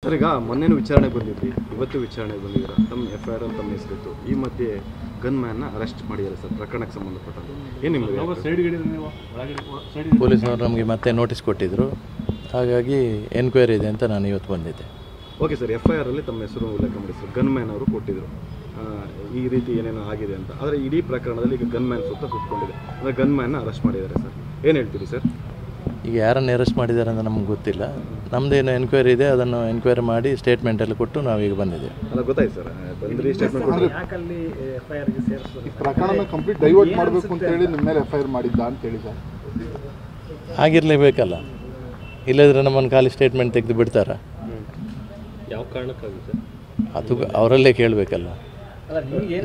Sir, ಈಗ ಮೊನ್ನೆನೂ ವಿಚಾರಣೆಗೆ ಬಂದಿದ್ವಿ, ಇವತ್ತು ವಿಚಾರಣೆಗೆ ಬಂದಿದ್ದೀರಾ. ತಮ್ಮ FIR ಅಲ್ಲಿ ತಮ್ಮ ಹೆಸರಿತ್ತು. ಈ ಮಧ್ಯೆ ಗನ್ ಮ್ಯಾನ್ನ ಅರೆಸ್ಟ್ ಮಾಡಿದ್ದಾರೆ ಸರ್, ಪ್ರಕರಣಕ್ಕೆ ಸಂಬಂಧಪಟ್ಟಂತೆ. ಏನು ನಿಮಗೆ ಪೊಲೀಸ್ನವರು ನಮಗೆ ಮತ್ತೆ ನೋಟಿಸ್ ಕೊಟ್ಟಿದ್ದರು, ಹಾಗಾಗಿ ಎನ್ಕ್ವೈರಿ ಇದೆ ಅಂತ ನಾನು ಇವತ್ತು ಬಂದಿದ್ದೆ. ಓಕೆ ಸರ್, FIR ಅಲ್ಲಿ ತಮ್ಮ ಹೆಸರು ಉಲ್ಲೇಖ ಮಾಡಿ ಸರ್, ಗನ್ ಮ್ಯಾನ್ ಅವರು ಕೊಟ್ಟಿದ್ದರು ಈ ರೀತಿ ಏನೇನೋ ಆಗಿದೆ ಅಂತ. ಆದರೆ ಇಡೀ ಪ್ರಕರಣದಲ್ಲಿ ಈಗ ಗನ್ ಮ್ಯಾನ್ ಸುತ್ತ ಸುತ್ತಕೊಂಡಿದೆ, ಅಂದರೆ ಗನ್ ಮ್ಯಾನ್ನ ಅರೆಸ್ಟ್ ಮಾಡಿದ್ದಾರೆ ಸರ್. ಏನು ಹೇಳ್ತೀರಿ ಸರ್? ಈಗ ಯಾರನ್ನು ಅರೆಸ್ಟ್ ಮಾಡಿದ್ದಾರೆ ಅಂತ ನಮ್ಗೆ ಗೊತ್ತಿಲ್ಲ. ನಮ್ಮದೇನು ಎನ್ಕ್ವೈರಿ ಇದೆ, ಅದನ್ನು ಎನ್ಕ್ವೈರಿ ಮಾಡಿ ಸ್ಟೇಟ್ಮೆಂಟಲ್ಲಿ ಕೊಟ್ಟು ನಾವೀಗ ಬಂದಿದ್ದೇವೆ. ಅಲ್ಲ, ಗೊತ್ತಾಯ್ತು ಸರ್, ಬಂದ್ರಿ ಸ್ಟೇಟ್ಮೆಂಟ್ ಕೊಟ್ಟು ಪ್ರಕರಣ ಕಂಪ್ಲೀಟ್ ಡೈವರ್ಟ್ ಮಾಡಬೇಕು ಅಂತ ಹೇಳಿ ನಿಮ್ಮ ಮೇಲೆ FIR ಮಾಡಿದ್ದ ಅಂತ ಹೇಳಿ ಸರ್. ಆಗಿರಲೇಬೇಕಲ್ಲ, ಇಲ್ಲದ್ರೆ ನಮ್ಮನ್ನು ಖಾಲಿ ಸ್ಟೇಟ್ಮೆಂಟ್ ತೆಗೆದು ಬಿಡ್ತಾರ? ಯಾವ ಕಾರಣಕ್ಕಾಗುತ್ತೆ ಅದು ಅವರಲ್ಲೇ ಕೇಳಬೇಕಲ್ಲ.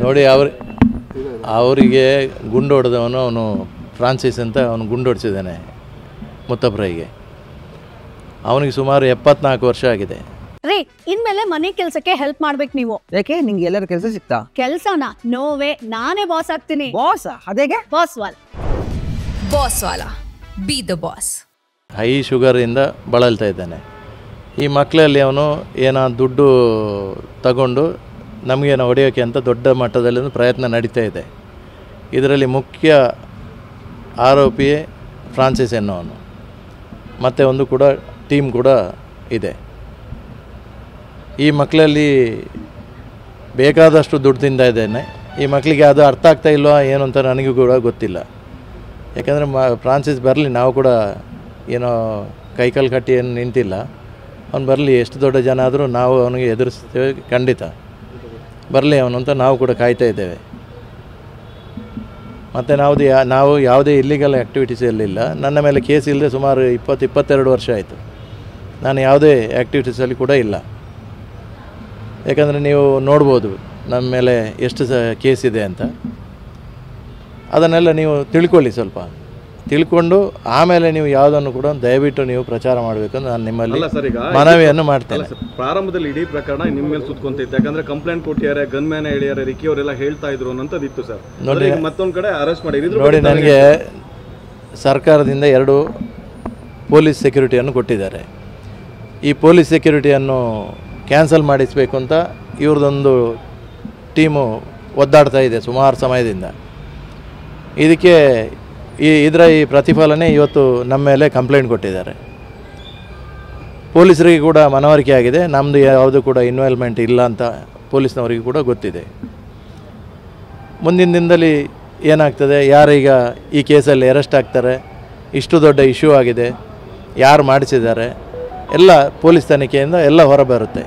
ನೋಡಿ, ಅವರಿಗೆ ಗುಂಡು ಹೊಡೆದವನು, ಅವನು ಫ್ರಾನ್ಸಿಸ್ ಅಂತ, ಅವನು ಗುಂಡು ಹೊಡಿಸಿದ್ದಾನೆ ಮುತ್ತಪ್ರೈಗೆ. ಅವನಿಗೆ ಸುಮಾರು 74 ವರ್ಷ ಆಗಿದೆ. ರೀ, ಇನ್ಮೇಲೆ ಮನೆ ಕೆಲಸಕ್ಕೆ ಹೆಲ್ಪ್ ಮಾಡ್ಬೇಕು ನೀವು. ಯಾಕೆ ನಿಂಗೆ ಎಲ್ಲರ ಕೆಲಸ ಸಿಗ್ತಾ? ಕೆಲಸನ ನೋವೇ, ನಾನೇ ಬಾಸ್ ಆಗ್ತೀನಿ. ಬಾಸ್ ಅದೇಗೆ? ಬಾಸ್ ವಾಲ ಬಿ ದ ಬಾಸ್. ಹೈ ಶುಗರಿಂದ ಬಳಲ್ತಾ ಇದ್ದಾನೆ. ಈ ಮಕ್ಕಳಲ್ಲಿ ಅವನು ಏನೋ ದುಡ್ಡು ತಗೊಂಡು ನಮಗೇನೋ ಹೊಡೆಯೋಕ್ಕೆ ಅಂತ ದೊಡ್ಡ ಮಟ್ಟದಲ್ಲಿ ಒಂದು ಪ್ರಯತ್ನ ನಡೀತಾ ಇದೆ. ಇದರಲ್ಲಿ ಮುಖ್ಯ ಆರೋಪಿಯೇ ಫ್ರಾನ್ಸಿಸ್ ಎನ್ನುವನು. ಮತ್ತು ಒಂದು ಕೂಡ ಟೀಮ್ ಕೂಡ ಇದೆ. ಈ ಮಕ್ಕಳಲ್ಲಿ ಬೇಕಾದಷ್ಟು ದುಡ್ಡು ತಿಂತಾ ಇದ್ದೇನೆ. ಈ ಮಕ್ಕಳಿಗೆ ಅದು ಅರ್ಥ ಆಗ್ತಾ ಇಲ್ವಾ ಏನು ಅಂತ ನನಗೂ ಕೂಡ ಗೊತ್ತಿಲ್ಲ. ಯಾಕಂದರೆ ಫ್ರಾನ್ಸಿಸ್ ಬರಲಿ, ನಾವು ಕೂಡ ಏನೋ ಕೈಕಾಲು ಕಟ್ಟಿ ಏನು ನಿಂತಿಲ್ಲ. ಅವನು ಬರಲಿ, ಎಷ್ಟು ದೊಡ್ಡ ಜನ ಆದರೂ ನಾವು ಅವನಿಗೆ ಎದುರಿಸ್ತೇವೆ, ಖಂಡಿತ ಬರಲಿ ಅವನು ಅಂತ ನಾವು ಕೂಡ ಕಾಯ್ತಾ ಇದ್ದೇವೆ. ಮತ್ತು ನಾವು ಯಾವುದೇ ಇಲ್ಲಿಗಲ್ ಆ್ಯಕ್ಟಿವಿಟೀಸಲ್ಲಿಲ್ಲ. ನನ್ನ ಮೇಲೆ ಕೇಸ್ ಇಲ್ಲದೆ ಸುಮಾರು 22 ವರ್ಷ ಆಯಿತು. ನಾನು ಯಾವುದೇ ಆ್ಯಕ್ಟಿವಿಟೀಸಲ್ಲಿ ಕೂಡ ಇಲ್ಲ. ಯಾಕಂದರೆ ನೀವು ನೋಡ್ಬೋದು ನಮ್ಮ ಮೇಲೆ ಎಷ್ಟು ಕೇಸ್ ಇದೆ ಅಂತ. ಅದನ್ನೆಲ್ಲ ನೀವು ತಿಳ್ಕೊಳ್ಳಿ, ಸ್ವಲ್ಪ ತಿಳ್ಕೊಂಡು ಆಮೇಲೆ ನೀವು ಯಾವುದನ್ನು ಕೂಡ ದಯವಿಟ್ಟು ನೀವು ಪ್ರಚಾರ ಮಾಡಬೇಕು ಅಂತ ನಾನು ನಿಮ್ಮಲ್ಲಿ ಮನವಿಯನ್ನು ಮಾಡ್ತೇನೆ. ಪ್ರಾರಂಭದಲ್ಲಿ ಇಡೀ ಪ್ರಕರಣ ನಿಮ್ಮ ಮೇಲೆ ಸುತ್ಕೊಂತಿತ್ತು, ಯಾಕಂದ್ರೆ ಕಂಪ್ಲೇಂಟ್ ಕೊಟ್ಟಿದ್ದಾರೆ, ಗನ್ ಮ್ಯಾನ್ ಹೇಳಿದ್ದಾರೆ, ರಿಕ್ಕಿ ಅವರೆಲ್ಲ ಹೇಳ್ತಾ ಇದ್ರು ಅನ್ನೋದಿತ್ತು ಸರ್. ನೋಡಿ, ಮತ್ತೊಂದು ಕಡೆ ಅರೆಸ್ಟ್ ಮಾಡಿದ್ರು. ನೋಡಿ, ನನಗೆ ಸರ್ಕಾರದಿಂದ 2 ಪೊಲೀಸ್ ಸೆಕ್ಯೂರಿಟಿಯನ್ನು ಕೊಟ್ಟಿದ್ದಾರೆ. ಈ ಪೊಲೀಸ್ ಸೆಕ್ಯೂರಿಟಿಯನ್ನು ಕ್ಯಾನ್ಸಲ್ ಮಾಡಿಸಬೇಕು ಅಂತ ಇವ್ರದ್ದೊಂದು ಟೀಮು ಒದ್ದಾಡ್ತಾ ಇದೆ ಸುಮಾರು ಸಮಯದಿಂದ. ಇದಕ್ಕೆ ಇದರ ಪ್ರತಿಫಲನೆ ಇವತ್ತು ನಮ್ಮ ಮೇಲೆ ಕಂಪ್ಲೇಂಟ್ ಕೊಟ್ಟಿದ್ದಾರೆ. ಪೊಲೀಸರಿಗೆ ಕೂಡ ಮನವರಿಕೆ ಆಗಿದೆ, ನಮ್ಮದು ಯಾವುದು ಕೂಡ ಇನ್ವಾಲ್ವ್ಮೆಂಟ್ ಇಲ್ಲ ಅಂತ ಪೊಲೀಸ್ನವರಿಗೆ ಕೂಡ ಗೊತ್ತಿದೆ. ಮುಂದಿನ ದಿನದಲ್ಲಿ ಏನಾಗ್ತದೆ, ಯಾರೀಗ ಈ ಕೇಸಲ್ಲಿ ಅರೆಸ್ಟ್ ಆಗ್ತಾರೆ, ಇಷ್ಟು ದೊಡ್ಡ ಇಶ್ಯೂ ಆಗಿದೆ, ಯಾರು ಮಾಡಿಸಿದ್ದಾರೆ, ಎಲ್ಲ ಪೊಲೀಸ್ ತನಿಖೆಯಿಂದ ಎಲ್ಲ ಹೊರಬರುತ್ತೆ.